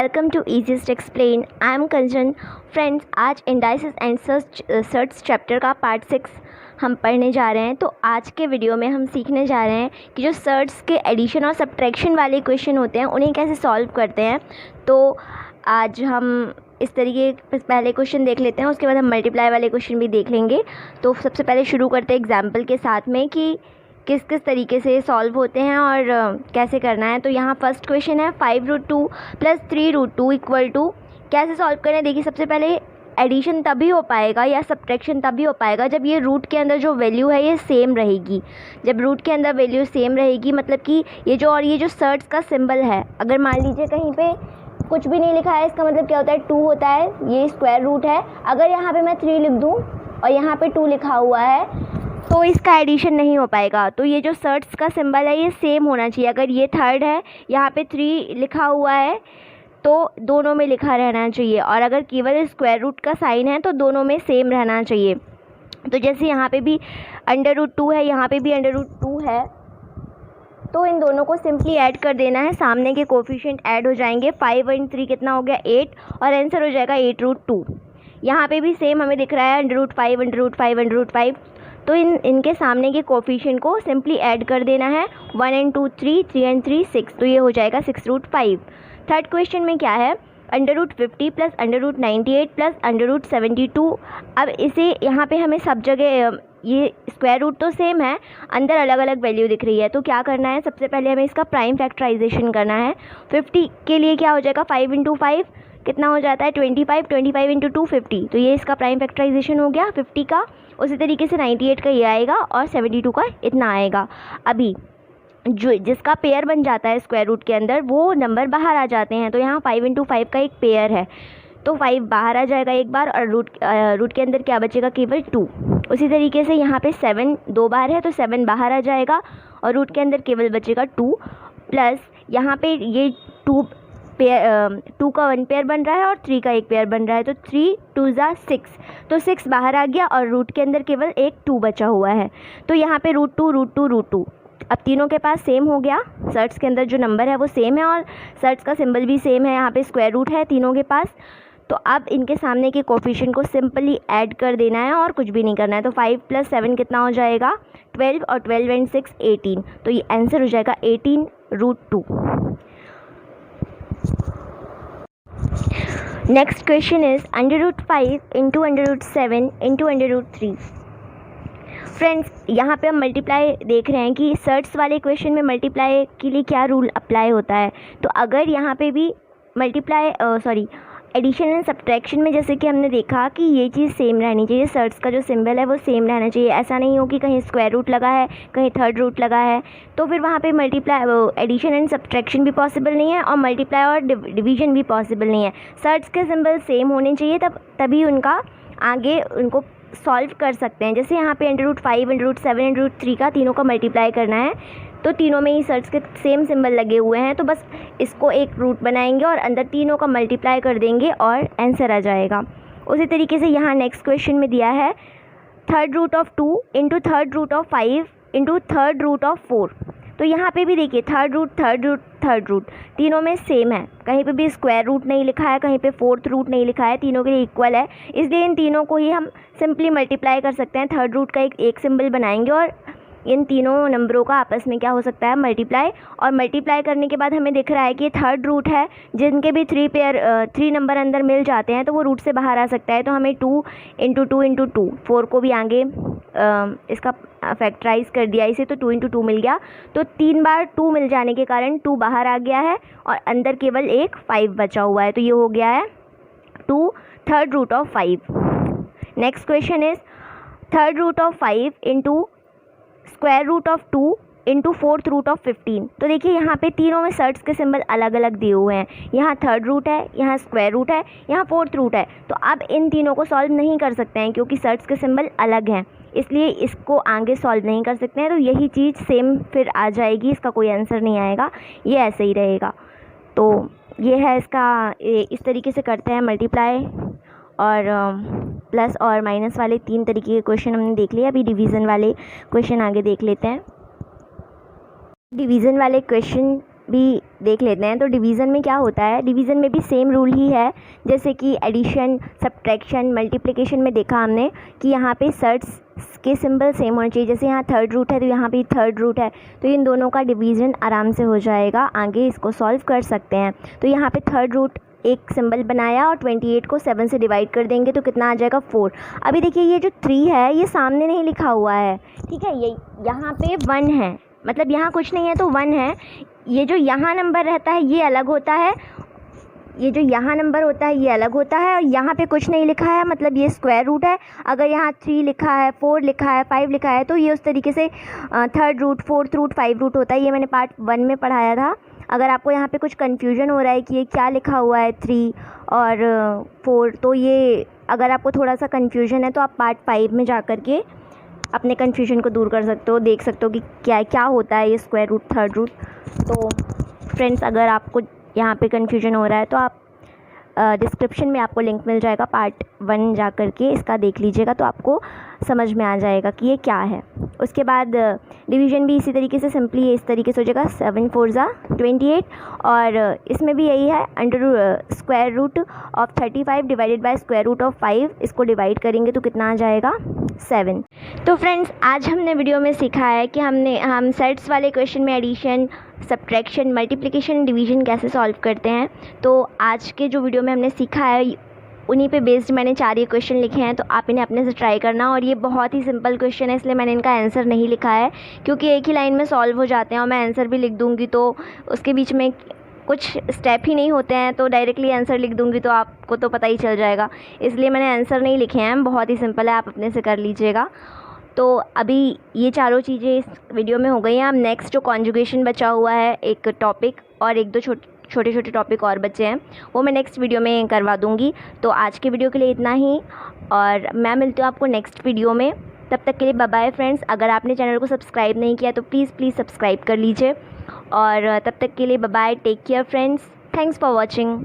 Welcome to Easiest Explain। I am Kanchan. Friends, आज indices and surds chapter का part 6 हम पढ़ने जा रहे हैं। तो आज के वीडियो में हम सीखने जा रहे हैं कि जो सर्च के एडिशन और सब्ट्रैक्शन वाले क्वेश्चन होते हैं उन्हें कैसे सॉल्व करते हैं। तो आज हम इस तरीके पहले क्वेश्चन देख लेते हैं, उसके बाद हम मल्टीप्लाई वाले क्वेश्चन भी देख लेंगे। तो सबसे पहले शुरू करते हैं एग्जाम्पल के साथ में कि किस किस तरीके से सॉल्व होते हैं और कैसे करना है। तो यहाँ फर्स्ट क्वेश्चन है 5√2 + 3√2 = कैसे सॉल्व करें। देखिए, सबसे पहले एडिशन तभी हो पाएगा या सब्ट्रैक्शन तभी हो पाएगा जब ये रूट के अंदर जो वैल्यू है ये सेम रहेगी। जब रूट के अंदर वैल्यू सेम रहेगी मतलब कि ये जो सर्च का सिंबल है, अगर मान लीजिए कहीं पे कुछ भी नहीं लिखा है, इसका मतलब क्या होता है, 2 होता है, ये स्क्वायर रूट है। अगर यहाँ पे मैं 3 लिख दूँ और यहाँ पे 2 लिखा हुआ है तो इसका एडिशन नहीं हो पाएगा। तो ये जो सर्च का सिंबल है ये सेम होना चाहिए। अगर ये थर्ड है, यहाँ पे 3 लिखा हुआ है तो दोनों में लिखा रहना चाहिए, और अगर केवल स्क्वायर रूट का साइन है तो दोनों में सेम रहना चाहिए। तो जैसे यहाँ पे भी √2 है, यहाँ पे भी √2 है, तो इन दोनों को सिंपली ऐड कर देना है। सामने के कोफिशिएंट ऐड हो जाएंगे। 5 × 3 कितना हो गया, 8, और आंसर हो जाएगा 8√2। यहाँ पे भी सेम हमें दिख रहा है √5 √5 तो इनके सामने के कोफिशिएंट को सिंपली ऐड कर देना है। 1 × 2 3, 3 × 3 6, तो ये हो जाएगा 6√5। थर्ड क्वेश्चन में क्या है, √50 + √98 + √72। अब इसे यहाँ पे हमें सब जगह ये स्क्वायर रूट तो सेम है, अंदर अलग अलग वैल्यू दिख रही है। तो क्या करना है, सबसे पहले हमें इसका प्राइम फैक्टराइजेशन करना है। 50 के लिए क्या हो जाएगा, 5 × 5 कितना हो जाता है, 25, 25 × 2 50। तो ये इसका प्राइम फैक्टराइजेशन हो गया 50 का। उसी तरीके से 98 का ये आएगा और 72 का इतना आएगा। अभी जो जिसका पेयर बन जाता है स्क्वायर रूट के अंदर वो नंबर बाहर आ जाते हैं। तो यहाँ 5 × 5 का एक पेयर है, तो 5 बाहर आ जाएगा एक बार, और रूट के अंदर क्या बचेगा, केवल 2। उसी तरीके से यहाँ पे 7 2 बार है तो 7 बाहर आ जाएगा और रूट के अंदर केवल बचेगा 2, प्लस यहाँ पे ये 2 का 1 पेयर बन रहा है और 3 का एक पेयर बन रहा है, तो 3 2 = 6, तो 6 बाहर आ गया और रूट के अंदर केवल एक 2 बचा हुआ है। तो यहाँ पे √2 अब तीनों के पास सेम हो गया। सर्च के अंदर जो नंबर है वो सेम है और सर्च का सिंबल भी सेम है। यहाँ पे स्क्वायर रूट है तीनों के पास। तो अब इनके सामने के कोफिशिएंट को सिंपली ऐड कर देना है और कुछ भी नहीं करना है। तो 5 + 7 कितना हो जाएगा, 12, और 12 × 6 18। तो ये आंसर हो जाएगा 18√2। Next question is √5 × √7 × √3। फ्रेंड्स, यहाँ पे हम मल्टीप्लाई देख रहे हैं कि सर्च वाले क्वेश्चन में मल्टीप्लाई के लिए क्या रूल अप्लाई होता है। तो अगर यहाँ पे भी एडिशन एंड सब्ट्रैक्शन में जैसे कि हमने देखा कि ये चीज़ सेम रहनी चाहिए, सर्च का जो सिंबल है वो सेम रहना चाहिए। ऐसा नहीं हो कि कहीं स्क्वायर रूट लगा है, कहीं थर्ड रूट लगा है, तो फिर वहाँ पे एडिशन एंड सब्ट्रैक्शन भी पॉसिबल नहीं है और मल्टीप्लाई और डिवीजन भी पॉसिबल नहीं है। सर्च के सिंबल सेम होने चाहिए, तभी उनका आगे उनको सॉल्व कर सकते हैं। जैसे यहाँ पे √5 √7 √3 का तीनों का मल्टीप्लाई करना है, तो तीनों में ही सर्च के सेम सिंबल लगे हुए हैं, तो बस इसको एक रूट बनाएंगे और अंदर तीनों का मल्टीप्लाई कर देंगे और आंसर आ जाएगा। उसी तरीके से यहाँ नेक्स्ट क्वेश्चन में दिया है 3√2 × 3√5 × 3√4। तो यहाँ पे भी देखिए थर्ड रूट तीनों में सेम है, कहीं पे भी स्क्वायर रूट नहीं लिखा है, कहीं पे फोर्थ रूट नहीं लिखा है, तीनों के लिए इक्वल है। इसलिए इन तीनों को ही हम सिंपली मल्टीप्लाई कर सकते हैं। थर्ड रूट का एक सिंबल बनाएंगे और इन तीनों नंबरों का आपस में क्या हो सकता है, मल्टीप्लाई। और मल्टीप्लाई करने के बाद हमें दिख रहा है कि ये थर्ड रूट है, जिनके भी 3 नंबर अंदर मिल जाते हैं तो वो रूट से बाहर आ सकता है। तो हमें 2 × 2 × 2 4 को भी आगे इसका फैक्टराइज कर दिया इसे, तो 2 × 2 मिल गया। तो 3 बार 2 मिल जाने के कारण 2 बाहर आ गया है और अंदर केवल एक 5 बचा हुआ है, तो ये हो गया है 2 3/5। Next question is 3/5 × √2 × 4/15। तो देखिए यहाँ पे तीनों में सर्च के सिंबल अलग अलग दिए हुए हैं। यहाँ थर्ड रूट है, यहाँ स्क्वायर रूट है, यहाँ फोर्थ रूट है। तो अब इन तीनों को सॉल्व नहीं कर सकते हैं क्योंकि सर्च के सिंबल अलग हैं, इसलिए इसको आगे सॉल्व नहीं कर सकते हैं। तो यही चीज़ सेम फिर आ जाएगी, इसका कोई आंसर नहीं आएगा, ये ऐसे ही रहेगा। तो ये है इसका, इस तरीके से करते हैं मल्टीप्लाई। और प्लस और माइनस वाले 3 तरीके के क्वेश्चन हमने देख लिए। अभी डिवीज़न वाले क्वेश्चन आगे देख लेते हैं। डिवीज़न वाले क्वेश्चन भी देख लेते हैं। तो डिवीज़न में क्या होता है, डिवीज़न में भी सेम रूल ही है जैसे कि एडिशन, सब्ट्रैक्शन, मल्टीप्लिकेशन में देखा हमने कि यहाँ पे सर्ट्स के सिंबल सेम होने चाहिए। जैसे यहाँ थर्ड रूट है तो यहाँ भी थर्ड रूट है, तो इन दोनों का डिवीज़न आराम से हो जाएगा, आगे इसको सॉल्व कर सकते हैं। तो यहाँ पे थर्ड रूट एक सिंबल बनाया और 28 को 7 से डिवाइड कर देंगे तो कितना आ जाएगा 4। अभी देखिए ये जो 3 है ये सामने नहीं लिखा हुआ है, ठीक है, ये यहाँ पे 1 है, मतलब यहाँ कुछ नहीं है तो 1 है। ये जो यहाँ नंबर रहता है ये अलग होता है, ये जो यहाँ नंबर होता है ये अलग होता है, और यहाँ पे कुछ नहीं लिखा है मतलब ये स्क्वायर रूट है। अगर यहाँ 3 लिखा है, 4 लिखा है, 5 लिखा है तो ये उस तरीके से third root, fourth root, 5 root होता है। ये मैंने पार्ट 1 में पढ़ाया था। अगर आपको यहाँ पे कुछ कन्फ्यूजन हो रहा है कि ये क्या लिखा हुआ है 3 और 4, तो ये अगर आपको थोड़ा सा कन्फ्यूजन है तो आप पार्ट 5 में जा कर के अपने कन्फ्यूजन को दूर कर सकते हो, देख सकते हो कि क्या क्या होता है ये स्क्वायर रूट, थर्ड रूट। तो फ्रेंड्स अगर आपको यहाँ पे कन्फ्यूजन हो रहा है तो आप डिस्क्रिप्शन में आपको लिंक मिल जाएगा, पार्ट 1 जा कर के इसका देख लीजिएगा तो आपको समझ में आ जाएगा कि ये क्या है। उसके बाद डिवीज़न भी इसी तरीके से सिंपली इस तरीके से हो जाएगा 7 4 ज़ा 28, और इसमें भी यही है under square root of 35 divided by square root of 5, इसको डिवाइड करेंगे तो कितना आ जाएगा 7। तो फ्रेंड्स आज हमने वीडियो में सीखा है कि हम सेट्स वाले क्वेश्चन में एडिशन, सब्ट्रैक्शन, मल्टीप्लिकेशन, डिवीज़न कैसे सॉल्व करते हैं। तो आज के जो वीडियो में हमने सीखा है उन्हीं पे बेस्ड मैंने 4 ये क्वेश्चन लिखे हैं, तो आप इन्हें अपने से ट्राई करना। और ये बहुत ही सिंपल क्वेश्चन है इसलिए मैंने इनका आंसर नहीं लिखा है, क्योंकि एक ही लाइन में सॉल्व हो जाते हैं और मैं आंसर भी लिख दूँगी तो उसके बीच में कुछ स्टेप ही नहीं होते हैं, तो डायरेक्टली आंसर लिख दूँगी तो आपको तो पता ही चल जाएगा, इसलिए मैंने आंसर नहीं लिखे हैं। बहुत ही सिंपल है, आप अपने से कर लीजिएगा। तो अभी ये चारों चीज़ें इस वीडियो में हो गई हैं। अब नेक्स्ट जो कॉन्जुगेशन बचा हुआ है एक टॉपिक और एक दो छोटे छोटे टॉपिक और बचे हैं, वो मैं नेक्स्ट वीडियो में करवा दूँगी। तो आज के वीडियो के लिए इतना ही, और मैं मिलती हूँ आपको नेक्स्ट वीडियो में। तब तक के लिए बाय बाय फ्रेंड्स। अगर आपने चैनल को सब्सक्राइब नहीं किया तो प्लीज़ सब्सक्राइब कर लीजिए, और तब तक के लिए bye bye, take care friends, thanks for watching.